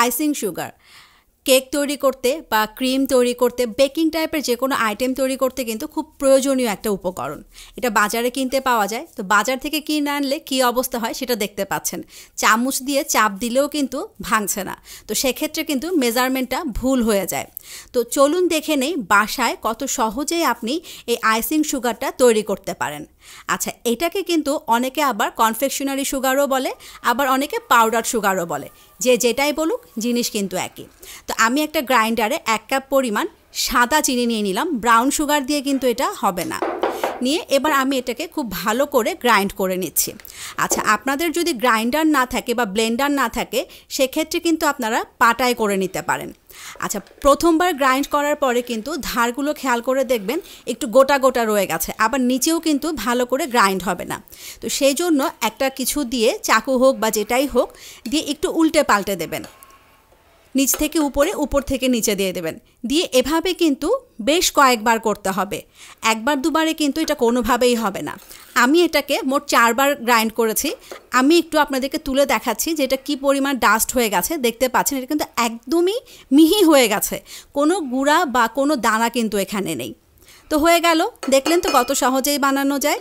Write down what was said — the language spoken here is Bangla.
আইসিং সুগার কেক তৈরি করতে বা ক্রিম তৈরি করতে বেকিং টাইপের যে কোনো আইটেম তৈরি করতে কিন্তু খুব প্রয়োজনীয় একটা উপকরণ। এটা বাজারে কিনতে পাওয়া যায়। তো বাজার থেকে কিনে আনলে কী অবস্থা হয় সেটা দেখতে পাচ্ছেন। চামচ দিয়ে চাপ দিলেও কিন্তু ভাঙছে না। তো সেক্ষেত্রে কিন্তু মেজারমেন্টটা ভুল হয়ে যায়। তো চলুন দেখে নেই বাসায় কত সহজেই আপনি এই আইসিং সুগারটা তৈরি করতে পারেন। আচ্ছা, এটাকে কিন্তু অনেকে আবার কনফেকশনারি সুগারও বলে, আবার অনেকে পাউডার সুগারও বলে। যে যেটাই বলুক, জিনিস কিন্তু একই। তো আমি একটা গ্রাইন্ডারে 1 কাপ পরিমাণ সাদা চিনি নিয়ে নিলাম। ব্রাউন সুগার দিয়ে কিন্তু এটা হবে না। নিয়ে এবার আমি এটাকে খুব ভালো করে গ্রাইন্ড করে নিচ্ছি। আচ্ছা, আপনাদের যদি গ্রাইন্ডার না থাকে বা ব্লেন্ডার না থাকে, সেক্ষেত্রে কিন্তু আপনারা পাটায় করে নিতে পারেন। আচ্ছা, প্রথমবার গ্রাইন্ড করার পরে কিন্তু ধারগুলো খেয়াল করে দেখবেন একটু গোটা গোটা রয়ে গেছে, আবার নিচেও কিন্তু ভালো করে গ্রাইন্ড হবে না। তো সেই জন্য একটা কিছু দিয়ে, চাকু হোক বা যেটাই হোক, দিয়ে একটু উল্টে পাল্টে দেবেন। নিচ থেকে উপরে, উপর থেকে নিচে দিয়ে দেবেন। দিয়ে এভাবে কিন্তু বেশ কয়েকবার করতে হবে। একবার দুবারে কিন্তু এটা কোনোভাবেই হবে না। আমি এটাকে মোট 4 বার গ্রাইন্ড করেছি। আমি একটু আপনাদেরকে তুলে দেখাচ্ছি যে এটা কী পরিমাণ ডাস্ট হয়ে গেছে। দেখতে পাচ্ছেন এটা কিন্তু একদমই মিহি হয়ে গেছে, কোনো গুঁড়া বা কোনো দানা কিন্তু এখানে নেই। তো হয়ে গেল, দেখলেন তো কত সহজেই বানানো যায়।